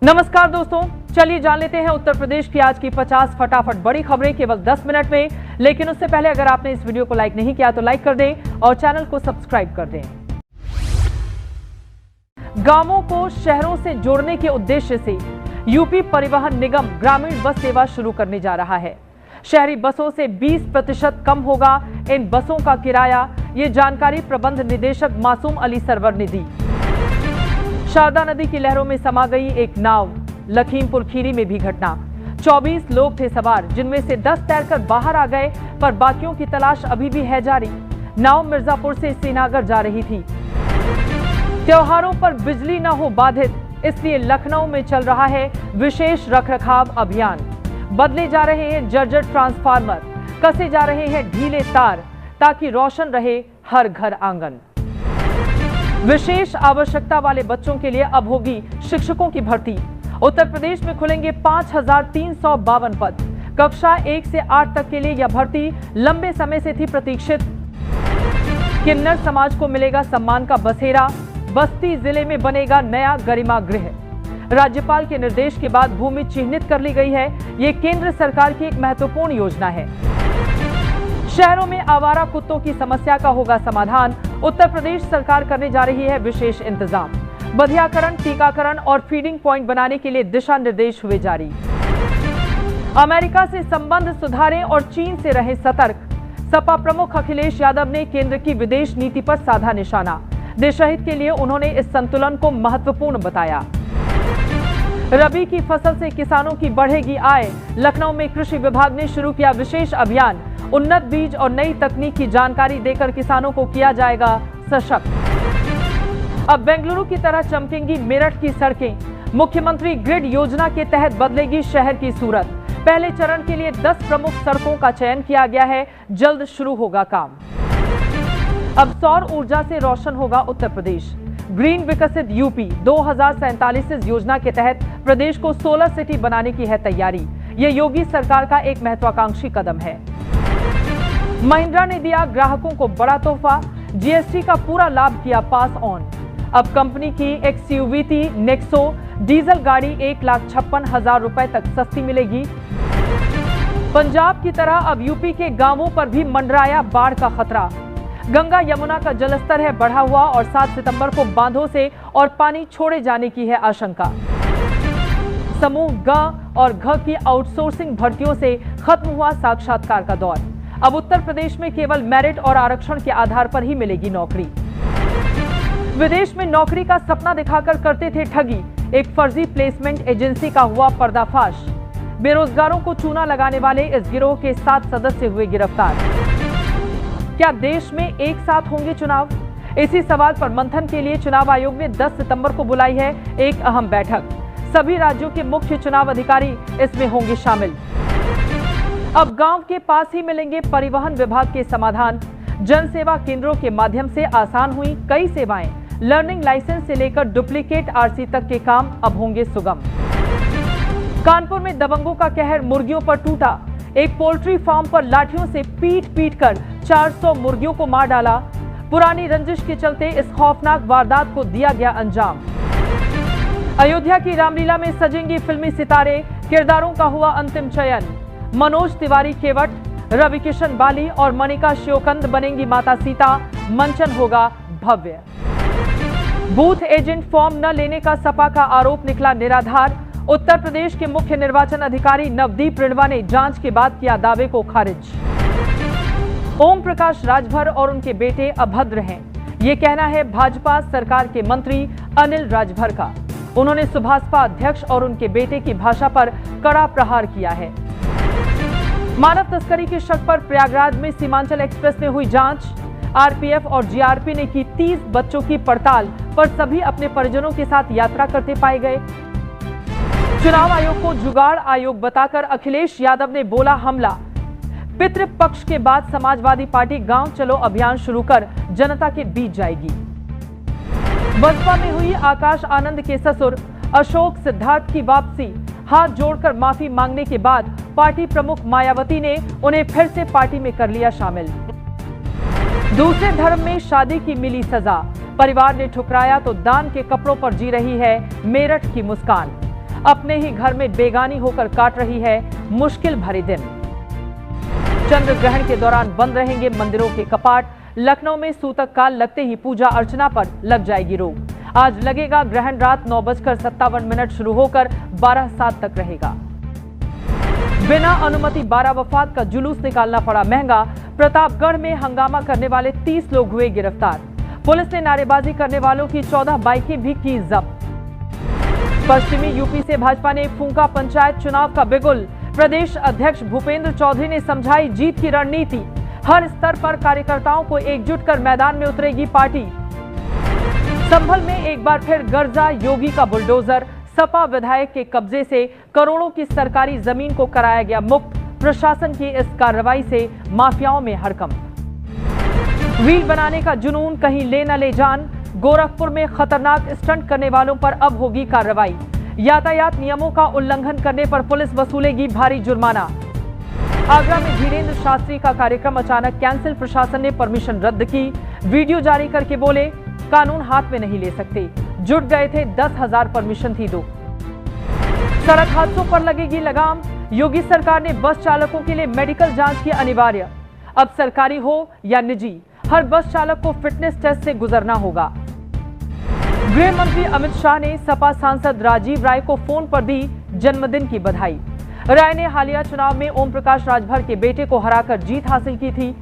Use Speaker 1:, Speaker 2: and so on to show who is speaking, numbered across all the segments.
Speaker 1: नमस्कार दोस्तों, चलिए जान लेते हैं उत्तर प्रदेश की आज की 50 फटाफट बड़ी खबरें केवल 10 मिनट में। लेकिन उससे पहले अगर आपने इस वीडियो को लाइक नहीं किया तो लाइक कर दें और चैनल को सब्सक्राइब कर दें। गांवों को शहरों से जोड़ने के उद्देश्य से यूपी परिवहन निगम ग्रामीण बस सेवा शुरू करने जा रहा है। शहरी बसों से 20% कम होगा इन बसों का किराया। ये जानकारी प्रबंध निदेशक मासूम अली सरवर ने दी। शारदा नदी की लहरों में समा गई एक नाव। लखीमपुर खीरी में भी घटना। 24 लोग थे सवार, जिनमें से 10 तैरकर बाहर आ गए, पर बाकियों की तलाश अभी भी है जारी। नाव मिर्जापुर से श्रीनगर जा रही थी। त्योहारों पर बिजली न हो बाधित, इसलिए लखनऊ में चल रहा है विशेष रखरखाव अभियान। बदले जा रहे हैं जर्जर ट्रांसफार्मर, कसे जा रहे हैं ढीले तार, ताकि रोशन रहे हर घर आंगन। विशेष आवश्यकता वाले बच्चों के लिए अब होगी शिक्षकों की भर्ती। उत्तर प्रदेश में खुलेंगे 5352 पद। कक्षा 1 से 8 तक के लिए यह भर्ती लंबे समय से थी प्रतीक्षित। किन्नर समाज को मिलेगा सम्मान का बसेरा। बस्ती जिले में बनेगा नया गरिमा गृह। राज्यपाल के निर्देश के बाद भूमि चिन्हित कर ली गई है। ये केंद्र सरकार की एक महत्वपूर्ण योजना है। शहरों में आवारा कुत्तों की समस्या का होगा समाधान। उत्तर प्रदेश सरकार करने जा रही है विशेष इंतजाम। बधियाकरण, टीकाकरण और फीडिंग पॉइंट बनाने के लिए दिशा निर्देश हुए जारी। अमेरिका से संबंध सुधारें और चीन से रहें सतर्क। सपा प्रमुख अखिलेश यादव ने केंद्र की विदेश नीति पर साधा निशाना। देशहित के लिए उन्होंने इस संतुलन को महत्वपूर्ण बताया। रबी की फसल से किसानों की बढ़ेगी आय। लखनऊ में कृषि विभाग ने शुरू किया विशेष अभियान। उन्नत बीज और नई तकनीक की जानकारी देकर किसानों को किया जाएगा सशक्त। अब बेंगलुरु की तरह चमकेंगी मेरठ की सड़कें। मुख्यमंत्री ग्रिड योजना के तहत बदलेगी शहर की सूरत। पहले चरण के लिए 10 प्रमुख सड़कों का चयन किया गया है। जल्द शुरू होगा काम। अब सौर ऊर्जा से रोशन होगा उत्तर प्रदेश। ग्रीन विकसित यूपी 2047 इस योजना के तहत प्रदेश को सोलर सिटी बनाने की है तैयारी। ये योगी सरकार का एक महत्वाकांक्षी कदम है। महिंद्रा ने दिया ग्राहकों को बड़ा तोहफा। जीएसटी का पूरा लाभ किया पास ऑन। अब कंपनी की एक्सयूवी नेक्सो डीजल गाड़ी 1,56,000 रुपए तक सस्ती मिलेगी। पंजाब की तरह अब यूपी के गांवों पर भी मंडराया बाढ़ का खतरा। गंगा यमुना का जलस्तर है बढ़ा हुआ और 7 सितंबर को बांधों से और पानी छोड़े जाने की है आशंका। समूह ग और घ की आउटसोर्सिंग भर्तियों से खत्म हुआ साक्षात्कार का दौर। अब उत्तर प्रदेश में केवल मेरिट और आरक्षण के आधार पर ही मिलेगी नौकरी। विदेश में नौकरी का सपना दिखाकर करते थे ठगी। एक फर्जी प्लेसमेंट एजेंसी का हुआ पर्दाफाश। बेरोजगारों को चूना लगाने वाले इस गिरोह के 7 सदस्य हुए गिरफ्तार। क्या देश में एक साथ होंगे चुनाव? इसी सवाल पर मंथन के लिए चुनाव आयोग ने 10 सितंबर को बुलाई है एक अहम बैठक। सभी राज्यों के मुख्य चुनाव अधिकारी इसमें होंगे शामिल। अब गांव के पास ही मिलेंगे परिवहन विभाग के समाधान। जन सेवा केंद्रों के माध्यम से आसान हुई कई सेवाएं। लर्निंग लाइसेंस से लेकर डुप्लीकेट आरसी तक के काम अब होंगे सुगम। कानपुर में दबंगों का कहर मुर्गियों पर टूटा। एक पोल्ट्री फार्म पर लाठियों से पीट कर 400 मुर्गियों को मार डाला। पुरानी रंजिश के चलते इस खौफनाक वारदात को दिया गया अंजाम। अयोध्या की रामलीला में सजेंगे फिल्मी सितारे। किरदारों का हुआ अंतिम चयन। मनोज तिवारी केवट, रवि किशन बाली और मनिका शिवकंद बनेंगी माता सीता। मंचन होगा भव्य। बूथ एजेंट फॉर्म न लेने का सपा का आरोप निकला निराधार। उत्तर प्रदेश के मुख्य निर्वाचन अधिकारी नवदीप रिणवा ने जांच के बाद किया दावे को खारिज। ओम प्रकाश राजभर और उनके बेटे अभद्र हैं, ये कहना है भाजपा सरकार के मंत्री अनिल राजभर का। उन्होंने सुभाषपा अध्यक्ष और उनके बेटे की भाषा पर कड़ा प्रहार किया है। मानव तस्करी के शक पर प्रयागराज में सीमांचल एक्सप्रेस में हुई जांच। आरपीएफ और जीआरपी ने की 30 बच्चों की पड़ताल, पर सभी अपने परिजनों के साथ यात्रा करते पाए गए। चुनाव आयोग को जुगाड़ आयोग बताकर अखिलेश यादव ने बोला हमला। पितृपक्ष के बाद समाजवादी पार्टी गांव चलो अभियान शुरू कर जनता के बीच जाएगी। बसपा में हुई आकाश आनंद के ससुर अशोक सिद्धार्थ की वापसी। हाथ जोड़कर माफी मांगने के बाद पार्टी प्रमुख मायावती ने उन्हें फिर से पार्टी में कर लिया शामिल। दूसरे धर्म में शादी की मिली सजा। परिवार ने ठुकराया तो दान के कपड़ों पर जी रही है मेरठ की मुस्कान। अपने ही घर में बेगानी होकर काट रही है मुश्किल भरे दिन। चंद्र ग्रहण के दौरान बंद रहेंगे मंदिरों के कपाट। लखनऊ में सूतक काल लगते ही पूजा अर्चना पर लग जाएगी रोक। आज लगेगा ग्रहण रात 9:57 शुरू होकर 12:07 तक रहेगा। बिना अनुमति 12 वफात का जुलूस निकालना पड़ा महंगा। प्रतापगढ़ में हंगामा करने वाले 30 लोग हुए गिरफ्तार। पुलिस ने नारेबाजी करने वालों की 14 बाइकें भी की जब्त। पश्चिमी यूपी से भाजपा ने फूंका पंचायत चुनाव का बिगुल। प्रदेश अध्यक्ष भूपेंद्र चौधरी ने समझाई जीत की रणनीति। हर स्तर पर कार्यकर्ताओं को एकजुट कर मैदान में उतरेगी पार्टी। संभल में एक बार फिर गर्जा योगी का बुलडोजर। सपा विधायक के कब्जे से करोड़ों की सरकारी जमीन को कराया गया मुक्त। प्रशासन की इस कार्रवाई से माफियाओं में हड़कंप। रील बनाने का जुनून कहीं ले न ले जान। गोरखपुर में खतरनाक स्टंट करने वालों पर अब होगी कार्रवाई। यातायात नियमों का उल्लंघन करने पर पुलिस वसूलेगी भारी जुर्माना। आगरा में धीरेन्द्र शास्त्री का कार्यक्रम अचानक कैंसिल। प्रशासन ने परमिशन रद्द की। वीडियो जारी करके बोले कानून हाथ में नहीं ले सकते। जुट गए थे 10,000 परमिशन थी दो। सड़क हादसों पर लगेगी लगाम। योगी सरकार ने बस चालकों के लिए मेडिकल जांच की अनिवार्य। अब सरकारी हो या निजी, हर बस चालक को फिटनेस टेस्ट से गुजरना होगा। गृह मंत्री अमित शाह ने सपा सांसद राजीव राय को फोन पर दी जन्मदिन की बधाई। राय ने हालिया चुनाव में ओम प्रकाश राजभर के बेटे को हराकर जीत हासिल की थी।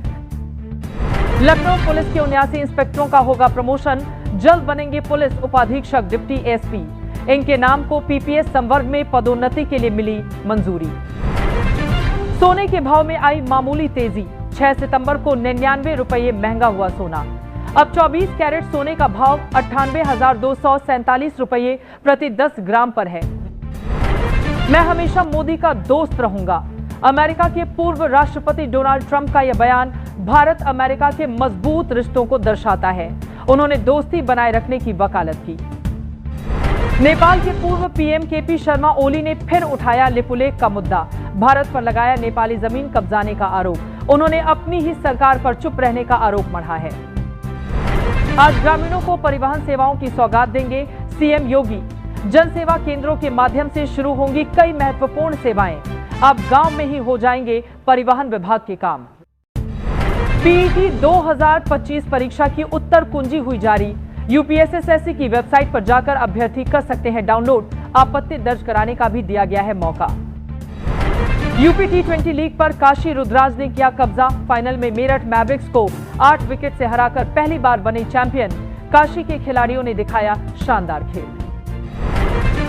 Speaker 1: लखनऊ पुलिस के 79 इंस्पेक्टरों का होगा प्रमोशन। जल्द बनेंगे पुलिस उपाधीक्षक डिप्टी एसपी। इनके नाम को पीपीएस संवर्ग में पदोन्नति के लिए मिली मंजूरी। सोने के भाव में आई मामूली तेजी। 6 सितंबर को 99 रुपये महंगा हुआ सोना। अब 24 कैरेट सोने का भाव 98,247 रुपये प्रति 10 ग्राम पर है। मैं हमेशा मोदी का दोस्त रहूंगा। अमेरिका के पूर्व राष्ट्रपति डोनाल्ड ट्रंप का यह बयान भारत अमेरिका के मजबूत रिश्तों को दर्शाता है। उन्होंने दोस्ती बनाए रखने की वकालत की। नेपाल के पूर्व पीएम केपी शर्मा ओली ने फिर उठाया लिपुलेख का मुद्दा। भारत पर लगाया नेपाली जमीन कब्जाने का आरोप। उन्होंने अपनी ही सरकार पर चुप रहने का आरोप मढ़ा है। आज ग्रामीणों को परिवहन सेवाओं की सौगात देंगे सीएम योगी। जन सेवा केंद्रों के माध्यम से शुरू होंगी कई महत्वपूर्ण सेवाएं। अब गांव में ही हो जाएंगे परिवहन विभाग के काम। पीईटी 2025 परीक्षा की उत्तर कुंजी हुई जारी। यूपीएसएससी की वेबसाइट पर जाकर अभ्यर्थी कर सकते हैं डाउनलोड। आपत्ति दर्ज कराने का भी दिया गया है मौका। यूपी T20 लीग पर काशी रुद्राज ने किया कब्जा। फाइनल में मेरठ मैवरिक्स को 8 विकेट से हराकर पहली बार बने चैंपियन। काशी के खिलाड़ियों ने दिखाया शानदार खेल।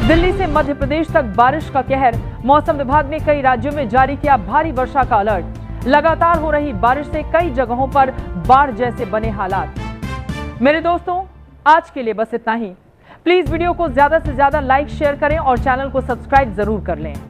Speaker 1: दिल्ली से मध्य प्रदेश तक बारिश का कहर। मौसम विभाग ने कई राज्यों में जारी किया भारी वर्षा का अलर्ट। लगातार हो रही बारिश से कई जगहों पर बाढ़ जैसे बने हालात। मेरे दोस्तों, आज के लिए बस इतना ही। प्लीज वीडियो को ज्यादा से ज्यादा लाइक शेयर करें और चैनल को सब्सक्राइब जरूर कर लें।